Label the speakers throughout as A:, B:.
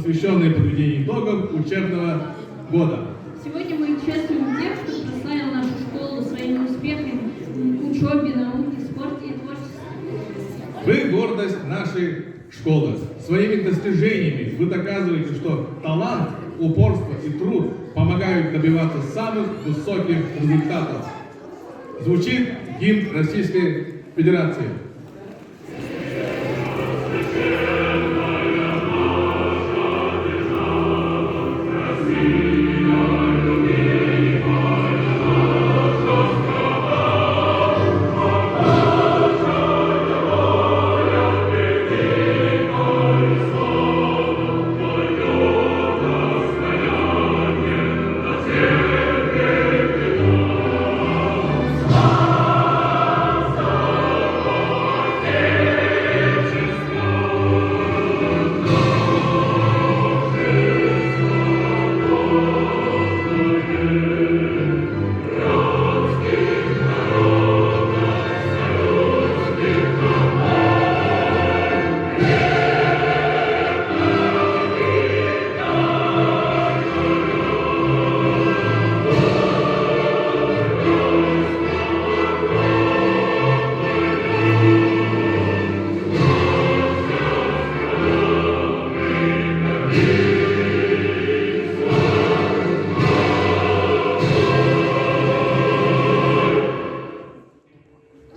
A: посвященный подведению итогов учебного года.
B: Сегодня мы чествуем тех, кто прославил нашу школу своими успехами в учебе, науке, спорте и творчестве.
A: Вы гордость нашей школы. Своими достижениями вы доказываете, что талант, упорство и труд помогают добиваться самых высоких результатов. Звучит гимн Российской Федерации.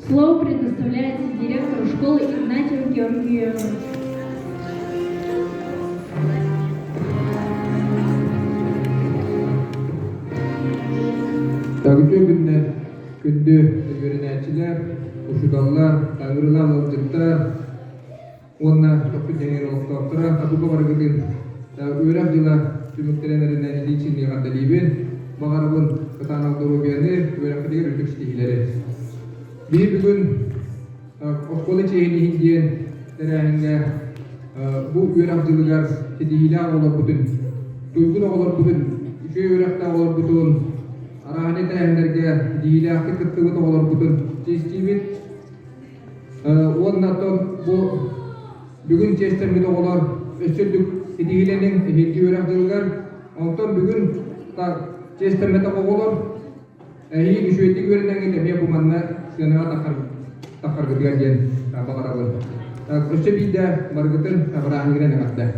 B: Слово предоставляется директору школы Игнатьеву Георгию.
C: Tağıcı günler, gündü öğreniciler, uşudallar, ağırlar, alcıklar, onlar çok genel doktora, bu kadar gidin. Öğrenciler tümükterenlerinden için yardımcı bağırın kıtanal doğruyanı öğrenciler ülküştüğüleri. Bir gün okulu çeyini diyen terahinde bu öğrenciler hediyeler olur bütün, duygun olur bütün, işe öğretmen olur bütün. Arahane terahlerge dihilahı kıttığı da olur bütün çeşitli ondan bu bugün çeşitli olur ösüldük hediyelerinin hediye öğrenciler ondan bugün çeşitli olur iyi düşüyetlik öğrenen gibi bu manna sınava takar gidiyen bakarabın ösü bir de margıtın arahane giren hatta.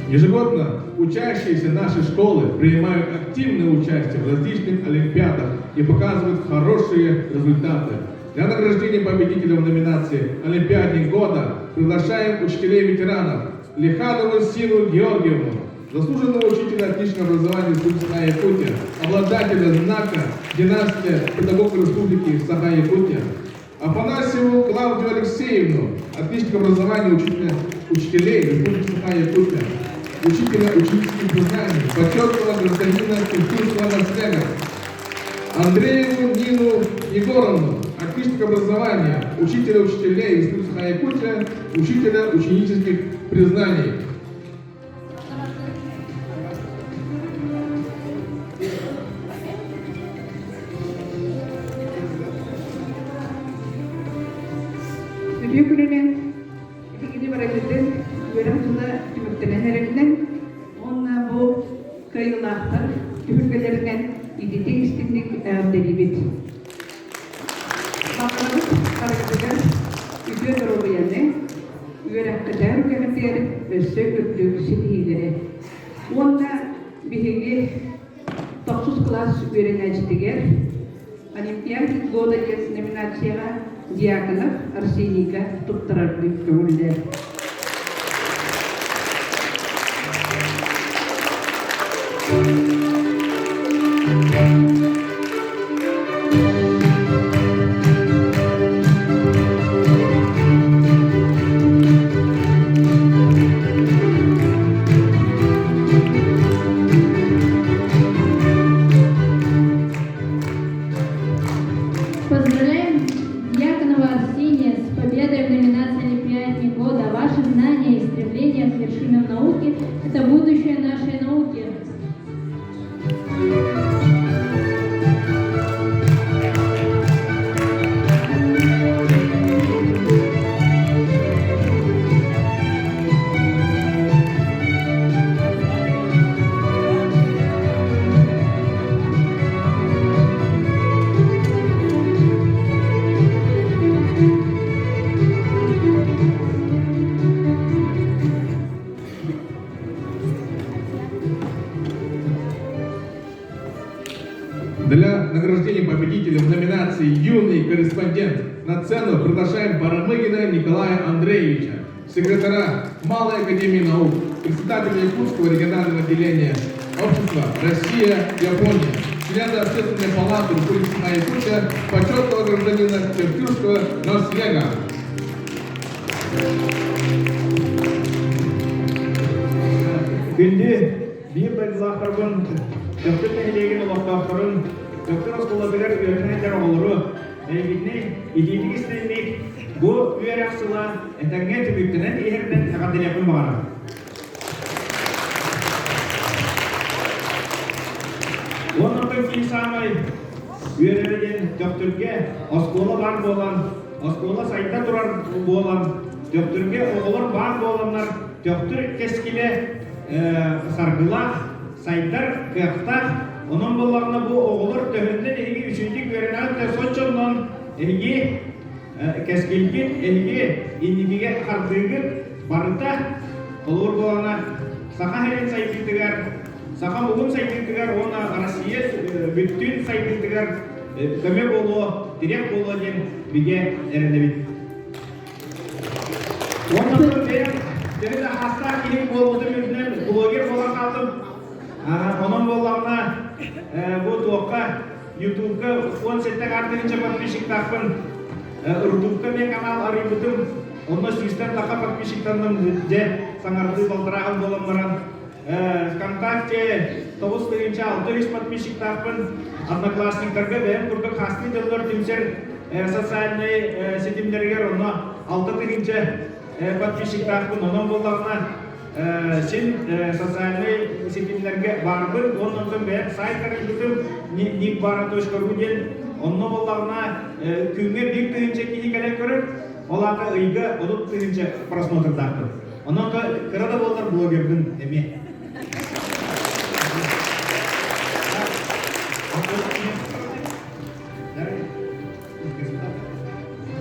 A: Ежегодно учащиеся нашей школы принимают активное участие в различных олимпиадах и показывают хорошие результаты. Для награждения победителя в номинации «Олимпиадник года» приглашаем учителей-ветеранов Лиханову Сину Георгиевну, заслуженного учителя отличного образования Саха-Якутия, обладателя знака «Династия педагогов Республики Саха-Якутия», Афанасьеву Клавдию Алексеевну, отличника образования учителей Республики Саха-Якутия, учителя учительских знаний, почетного гражданина культурного наследия, Андрееву Нину Егоровну, отличник образования, учителя учителей Республики Саха-Якутия, учителя ученических признаний.
D: Gününe ikili bırakıldı, öğrenciler tümüktenelerinden, onunla bu kayılarlar, tümüktelerinden idite istindik delibit. Bakalım, karakterler, ücret oluyanı, öğrenciler ülkeler ve söküklük sitihileri. Onunla bilgi, taksus klas öğrenciler, Олимпиадник года есть номинация Дьяконов Арсеника Туттарабдикуллер.
B: Поздравляем Дьяконова Арсения с победой в номинации «Олимпиадник года». Ваши
A: сцену приглашаем Барамыгина Николая Андреевича, секретаря Малой академии наук, председателя Якутского регионального отделения общества Россия-Япония, члена Общественной палаты Республики Якутия, почетного гражданина Чертюрского Норсвега.
E: Günde bir bayılaklarının doktor tehlikeli olaklarının doktor okulları öğrenenler olur. Bildiğin idillik istenmek bu üyereksila etenge tübüktünen iherden takadil yapın bağına. Ondan ki insanlar üyelerden doktorge oskola var bolan, oskola sayda durar bolan, doktorge oğulur var bolanlar, doktor keskile sargıla, sayдар, kıyakta, onun bollarına bu oğulur töhünden elgi üçüncü görünen de soçondan elgi keskilgin, elgi indigiye kardığın barıta olur bolana saka herin saydıktıgar, saka bugün saydıktıgar, ona Rusya bütün saydıktıgar köme bolu, direk bolu diyen bige erindebit. Ondan sonra benim hasta kilim boldu mümkün blogger olan kaldım. Onun bollarına bu tuğka YouTube'da 10 sette kartınca patmışık takpın. Urdu'da bir kanal arayıbıdım. Onunla sistem taka patmışık tanıdım de sanardı baltırağın dolanmaran. Kontakte 9 birinci 600 patmışık takpın. Одноклассниктарга benim burada kasti dıllar tümser sosyalni setimlerger onu 6 birinci подписчик takpın. Onun bollarına Sen sosyalni setimlerge barbın, ondan ben saytlara gittim, nikbara.ru diyen, onun bollarına küngü bir tığınca kini kelek görür, olaka ıyga olup tığınca prosmotr takpın. Onun kırada bollar blogger'dın emi.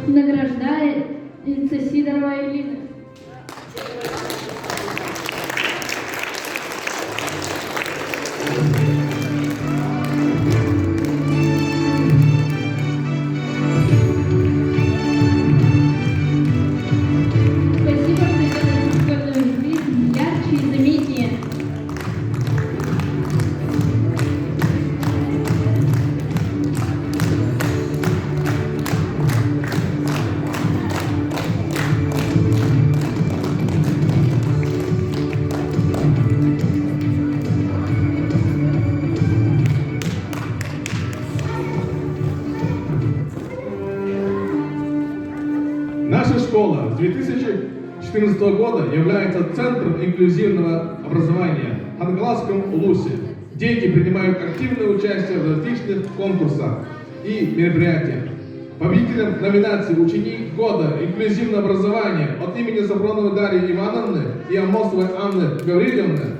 B: Награждается Сидорова Элина. Спасибо, что делаете школьную жизнь ярче и заметнее.
A: Наша школа с 2014 года является центром инклюзивного образования в Хангаласском Улусе. Дети принимают активное участие в различных конкурсах и мероприятиях. Победителем номинации «Ученик года. Инклюзивное образование» от имени Сафроновой Дарьи Ивановны и Амосовой Анны Гавриловны,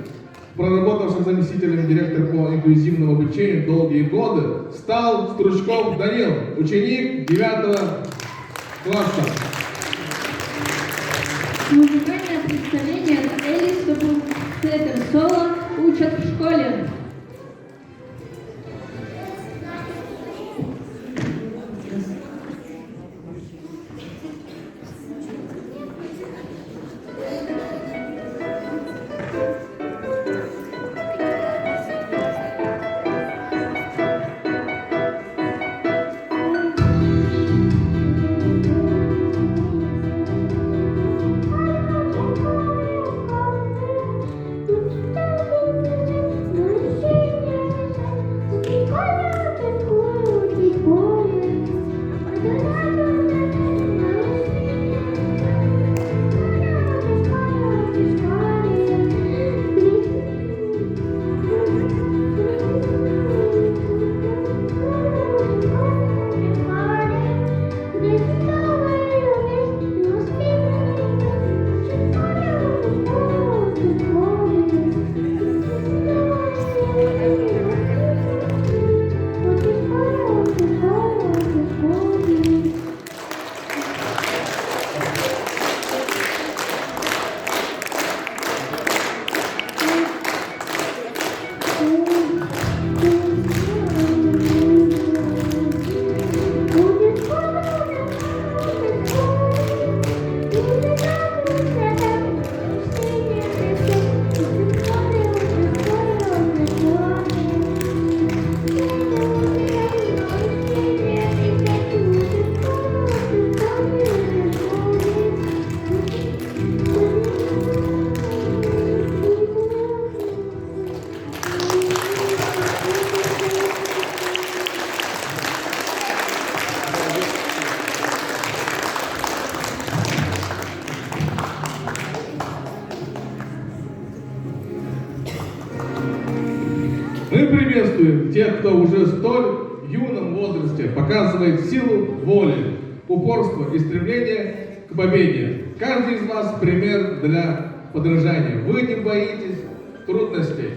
A: проработавших заместителем директора по инклюзивному обучению долгие годы, стал Стручков Данил, ученик 9 класса.
B: Музыкальное представление от Элис Сеттер Соло учат в школе.
A: приветствуем тех, кто уже в столь юном возрасте показывает силу воли, упорство и стремление к победе. Каждый из вас пример для подражания. Вы не боитесь трудностей.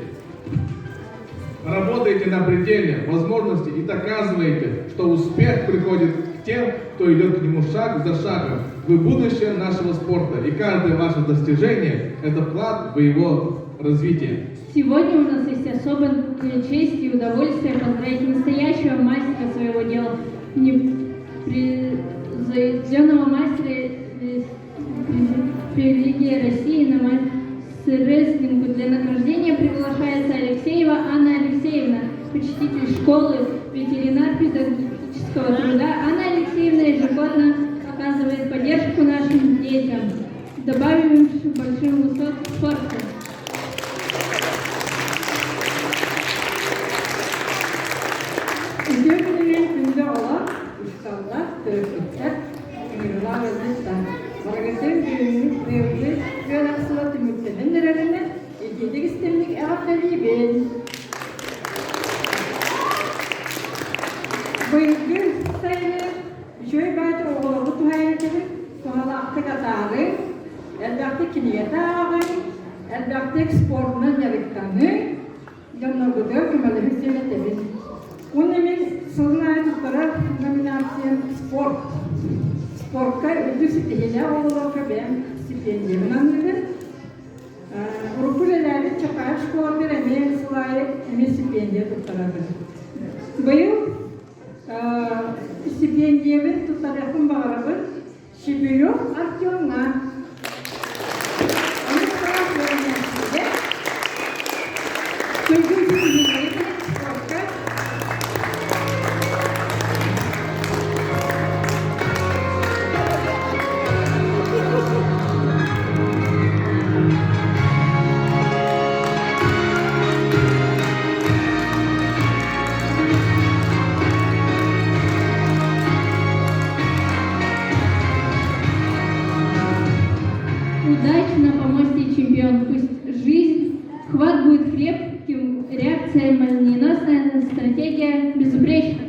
A: Работаете на пределе возможностей и доказываете, что успех приходит к тем, кто идет к нему шаг за шагом. Вы будущее нашего спорта, и каждое ваше достижение – это вклад в его развитие.
B: Сегодня у нас есть особая честь и удовольствие поздравить настоящего мастера своего дела, превзойденного мастера религии России на рестлингу. Для награждения приглашается Алексеева Анна Алексеевна, почтитель школы ветеринар-педагогического труда. Анна Алексеевна ежегодно оказывает поддержку нашим детям, добавим большим высот спорта.
D: Üzerine günde olan ustalar, törpükler, emirler ve zıtlar. Baragazin düğünlük, devlet ve aksılatı müttebenlerine ilgilik istemlik eğatları ben. Buyurdu sayılı, şöyle baytır oğlu tuhayetleri, tuhala aktık atarı, elbette kiniyete ağır, elbette sporuna yarıktanı, yanına kadar kümeleri seyretiriz. Onun için sınırlayıcı taraf nominasyon spor. Sportta ödül stihiyle oğlu ben stipendiyemi anladım. Rukulelerle çakar şkolları emeğe sılayı emeğe stipendiye tutardı. Bu yıl stipendiyemi tutarım bağırabı Şibiryo Artyon'la. Onun taraf öğrenmesiyle sözün stihiyle sportta
B: Удачи на помосте, чемпион. Пусть жизнь, хват будет крепким, реакция молниеносная, стратегия безупречна.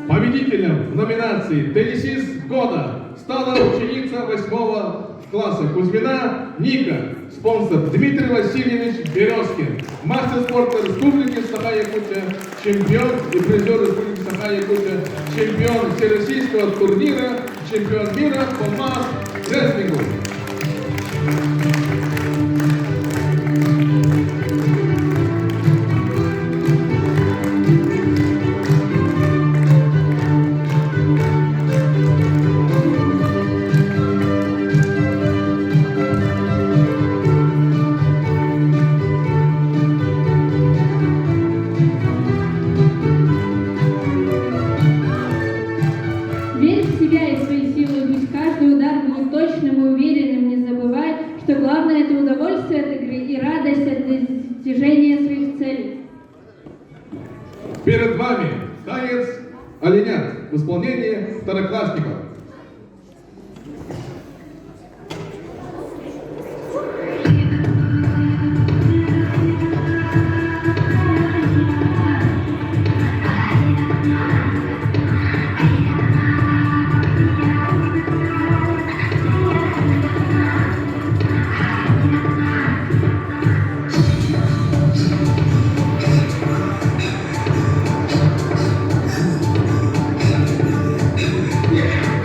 A: Победителем в номинации «Теннисист года» стала ученица 8 класса Кузьмина Ника, спонсор Дмитрий Васильевич Березкин, мастер спорта Республики Саха-Якутия, чемпион и призер Республики Саха-Якутия, чемпион всероссийского турнира, чемпион мира по масс-рестлингу.
B: Верь в себя и свои силы, пусть каждый удар будет точным и уверенным. Не забывай, что главное — это удовольствие от игры и радость от достижения своих целей.
A: Перед вами танец оленят в исполнении второклассников.
F: Yeah.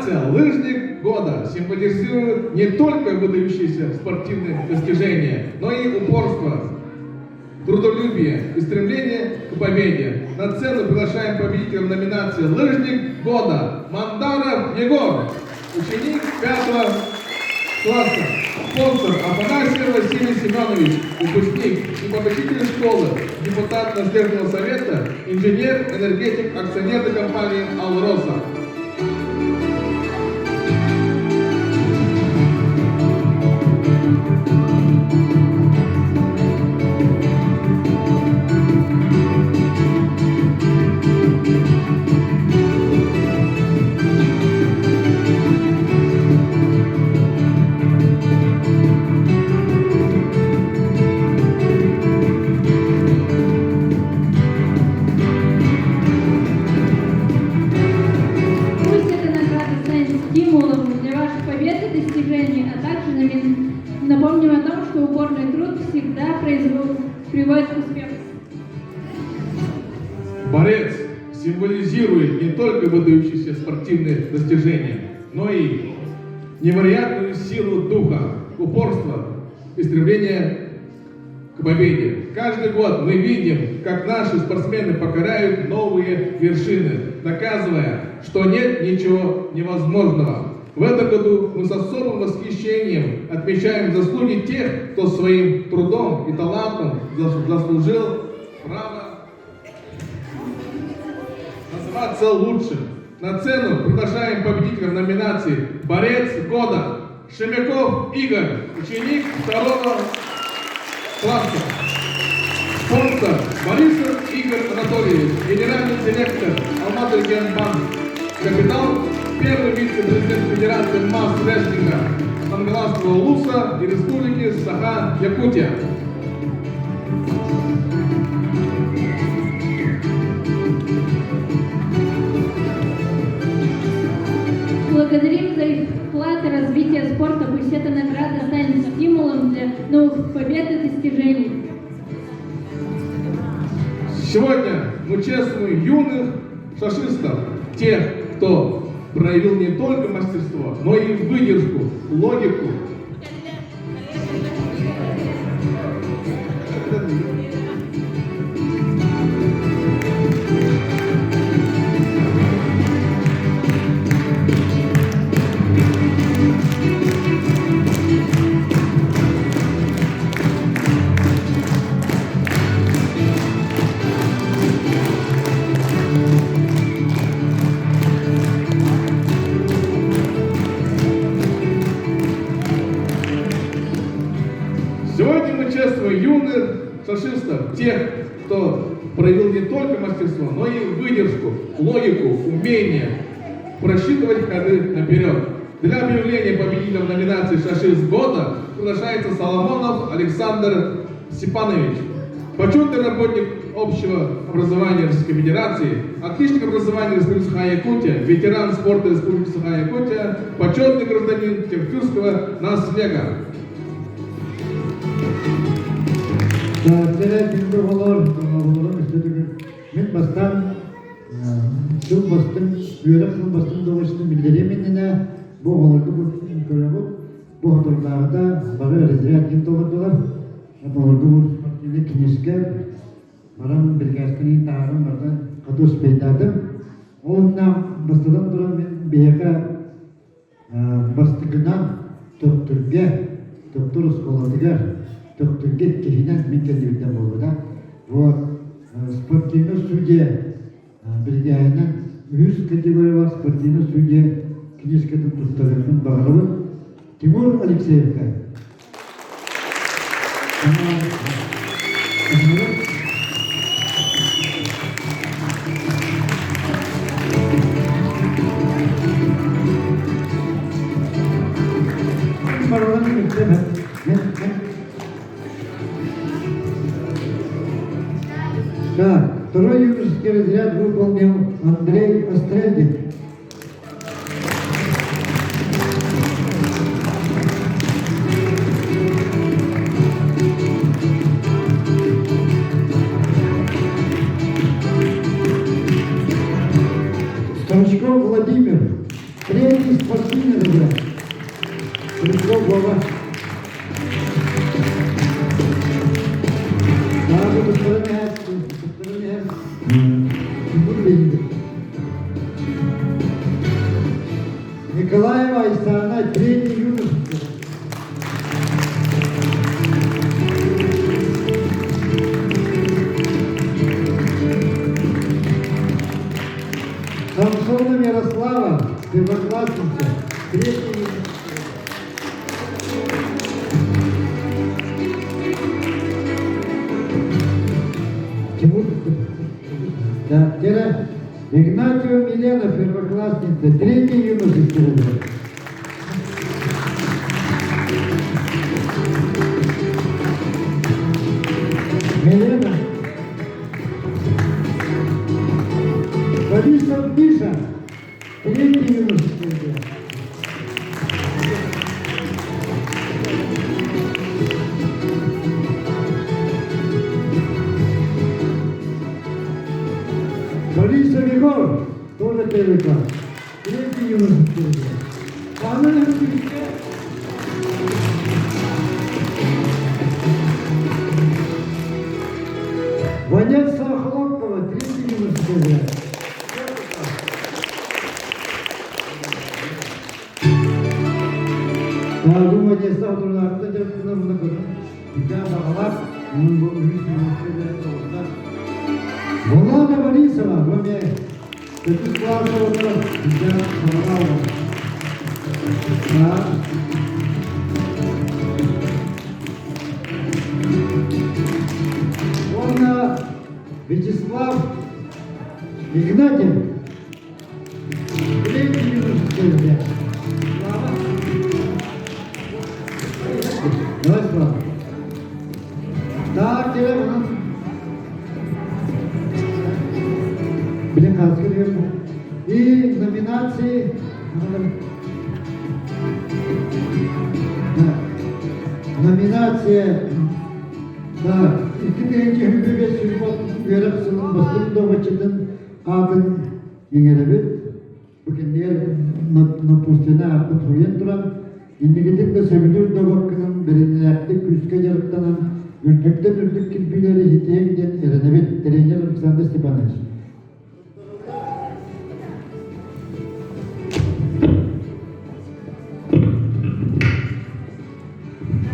A: Номинация «Лыжник года» символизирует не только выдающиеся спортивные достижения, но и упорство, трудолюбие и стремление к победе. На сцену приглашаем победителя в номинации «Лыжник года» Мандаров Егор, ученик 5 класса. Спонсор Афанасьев Василий Семенович, выпускник и победитель школы, депутат наследственного совета, инженер-энергетик акционерной компании «Алроса».
B: Пусть эта награда станет стимулом для ваших побед и достижений, а также напомним о том, что упорный труд всегда приводит к успеху.
A: Борец символизирует не только выдающиеся спортивные достижения, но и невероятную силу духа, упорство и стремление к победе. Каждый год мы видим, как наши спортсмены покоряют новые вершины, доказывая, что нет ничего невозможного. В этом году мы с особым восхищением отмечаем заслуги тех, кто своим трудом и талантом заслужил право называться лучшим. На сцену приглашаем победителя в номинации «Борец года» Шемяков Игорь, ученик 2 класса. Спонсор Борисов Игорь Анатольевич, генеральный директор Алматы-Регионбанк, капитан, первый вице-президент Федерации масс-рестлинга Хангаласского улуса и Республики Саха-Якутия.
B: Благодарим за их вклад и развитие спорта. Пусть эта награда станет стимулом для новых побед и достижений.
A: Сегодня мы чествуем юных шашистов, тех, кто проявил не только мастерство, но и выдержку, логику. Сегодня мы чествуем юных шашистов, тех, кто проявил не только мастерство, но и выдержку, логику, умение просчитывать ходы наперед. Для объявления победителя в номинации «Шашист года» приглашается Соломонов Александр Степанович, почетный работник общего образования Российской Федерации, отличник образования Республики Саха-Якутия, ветеран спорта Республики Саха-Якутия, почетный гражданин Тевтюрского наслега.
F: Saya pintu kolor, min bastan, sum bastan, büyük sum bastan doğuştu bildirimine bu kolordu bu körübü bu hatırlarda bana reziyat kim doğurdular, bu kolordu bu yine kiniske, baran birkaçtani tarım vardı, kadus peydadım, ondan bastadan duran min biyaka bastıkından doktor skolardıgar. Doktorga kehinan mekanilikdan bo'ldi. Bu sportni sudya bilgani 100 kategoriya var sportni sudya knižkada turtargan bag'rov Timur Alexeyevka. Да, второй юношеский разряд выполнил Андрей Острядин. Стручков Владимир, третий первоклассница, третий. Тимур, да, Кира, Игнатьева Милена, первоклассница, третий юношеский стрелок. Милена. Борисов Миша, третий юношеский стрелок. Борисов Егор, тоже первый класс. Третий юношеский стрелок. Анна Ильичевна. Ванесса Хлопкова, третий юношеский стрелок. Bunu Vanyesa oturlarında cevaplarına bakın. Bir daha bağlar, onun bu büyük müşterileri olurlar. Bunlar da Vanessa var, bu ne? Kötü kulağına olarak bir daha bağlar var. Ona Вячеслав Игнатьев, третий юношеский стрелок. Давай справа. Так, Кира, блин, как и в номинации номинация да, ikkinchi hükümet sürüp yaratsının basında başladın adın yengerebit bugün diğer napustena yapıp soruyan duran İndigidik de sevilir dobakının berinlerlik küske yarıktanan ürkükten ürkük kirpileri hitiye giden erenebit Terenci Alexander Stepanovich.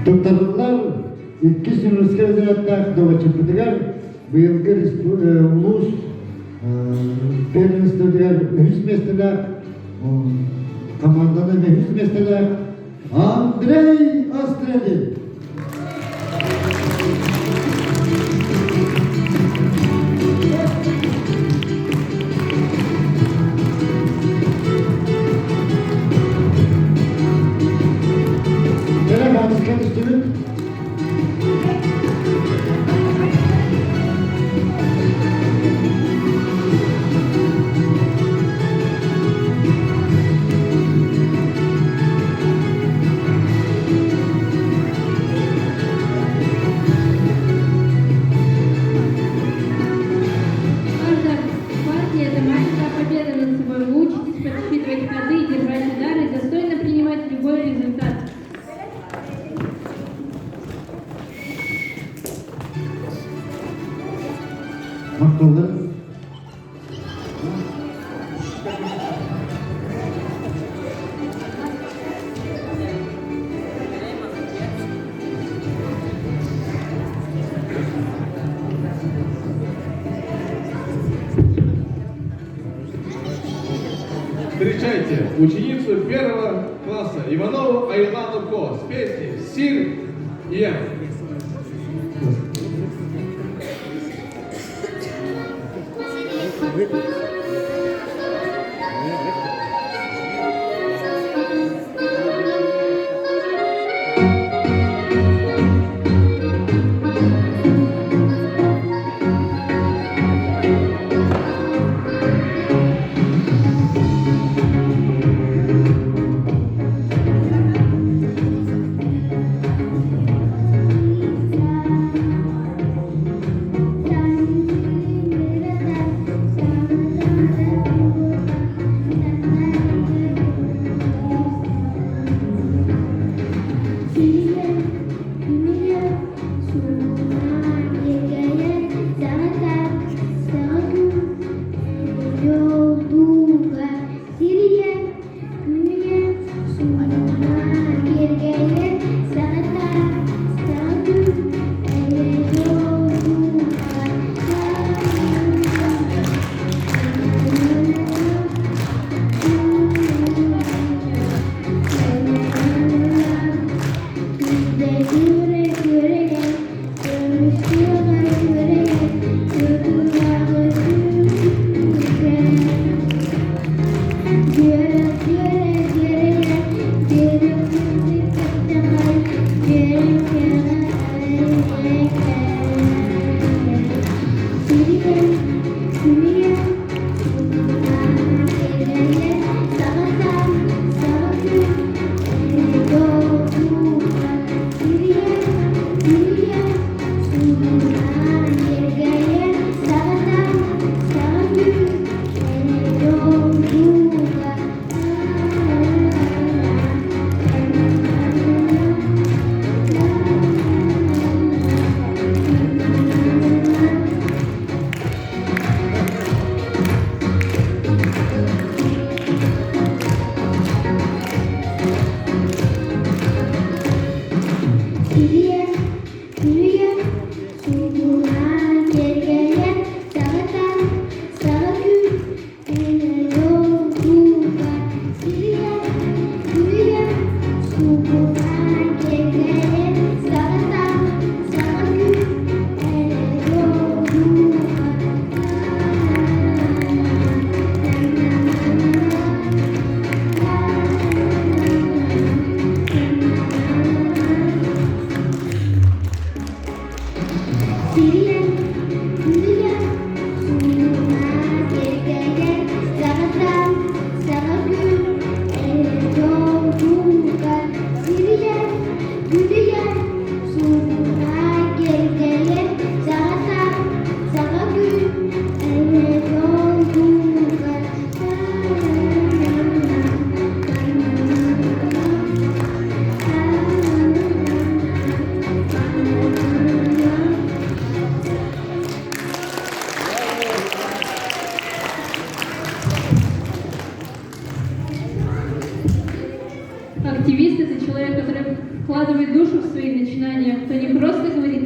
F: Doktorlar iki sınırlıska özellikle dovaçıpıdılar. Bu yılki ulus Pernisto'da hüsmesteler komandanı ve hüsmesteler Andrei Astradin. Merhaba, kendisinin. Maktalar.
A: Встречайте ученицу первого класса Иванову Айлану Ко с песней «Сир Ем».
G: Thank you.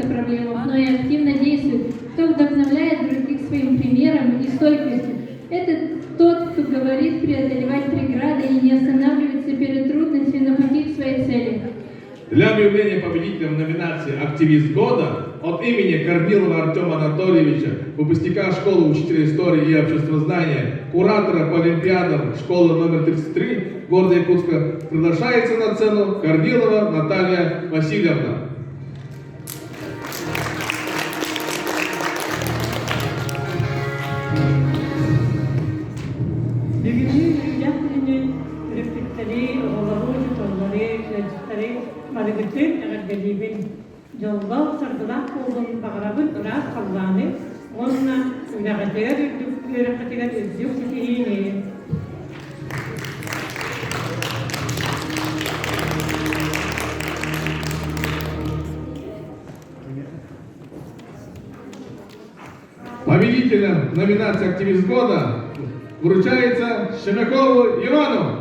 B: проблемах, но и активно действует, кто вдохновляет других своим примером и стойкостью. Это тот, кто говорит преодолевать преграды и не останавливается перед трудностями на пути к своей цели.
A: Для объявления победителем номинации «Активист года» от имени Корнилова Артема Анатольевича, выпускника школы учителя истории и обществознания, куратора по олимпиадам школы номер 33 города Якутска, приглашается на сцену Корнилова Наталья Васильевна.
G: Бүгүнкү жак күнүнүн үрүктүктери, оголору, жутоллары, жыттары, барыгытын, эгерделибин жолго сырдылак болдун багарабын ырас калланы, онна үрагатыгар үрдүк, үракатыгар үрдүк сетиини.
A: Победителем номинации «Активист года» вручается Шемякову Ивану.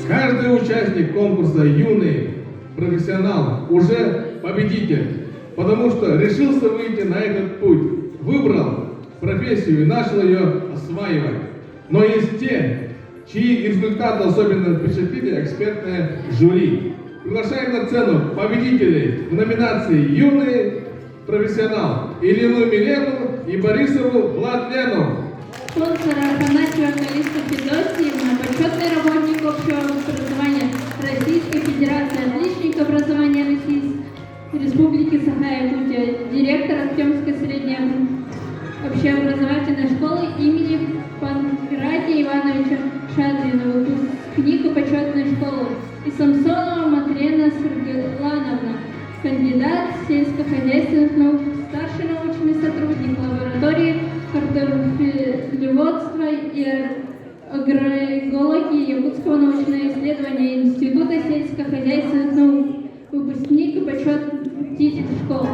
A: Каждый участник конкурса «Юный профессионал» уже победитель, потому что решился выйти на этот путь, выбрал профессию и начал ее осваивать. Но есть те, чьи результаты особенно впечатлили экспертное жюри. Приглашаем на сцену победителей в номинации «Юный профессионал» Елену Милену и Борисову Владлену.
B: Спонсора Афанасьева Калиста Федосиевна, почетный работник общего образования Российской Федерации, отличник образования Российской Республики Саха-Якутия, директор Актемской средней общеобразовательной школы имени Панкратия Ивановича Шадрина, выпускник почетной школы, и Самсонова Матрена Сергейлановна, кандидат сельскохозяйственных наук, старший научный сотрудник лаборатории картофелеводства и агроэкологии Якутского научного исследования Института сельскохозяйственных наук, выпускник и почетный школы.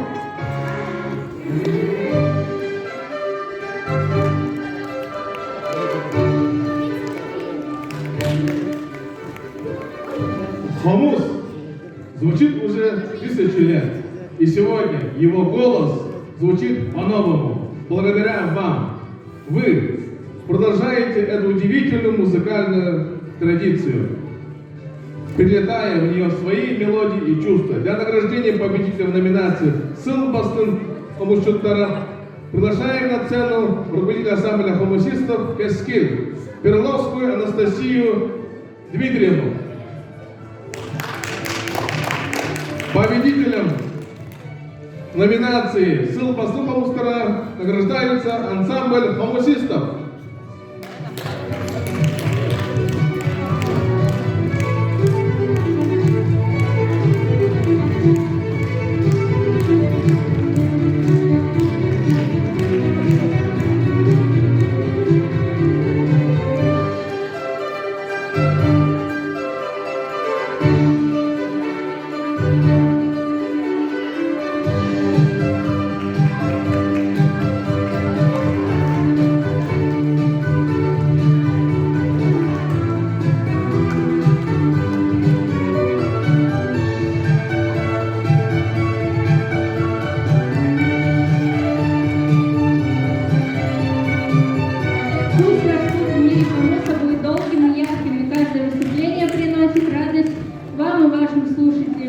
A: Хомус звучит уже 1000 лет, и сегодня его голос звучит по-новому. Благодаря вам. Вы продолжаете эту удивительную музыкальную традицию, перелетая в нее свои мелодии и чувства. Для награждения победителя в номинации «Сылбастын Хомушуттара» приглашаем на сцену руководителя ансамбля хомусистов «Кескин» Перловскую Анастасию Дмитриевну. Победителем номинации «Сылбастын Хомустара» награждается ансамбль хомусистов.
B: Каждое выступление приносит радость вам и вашим слушателям.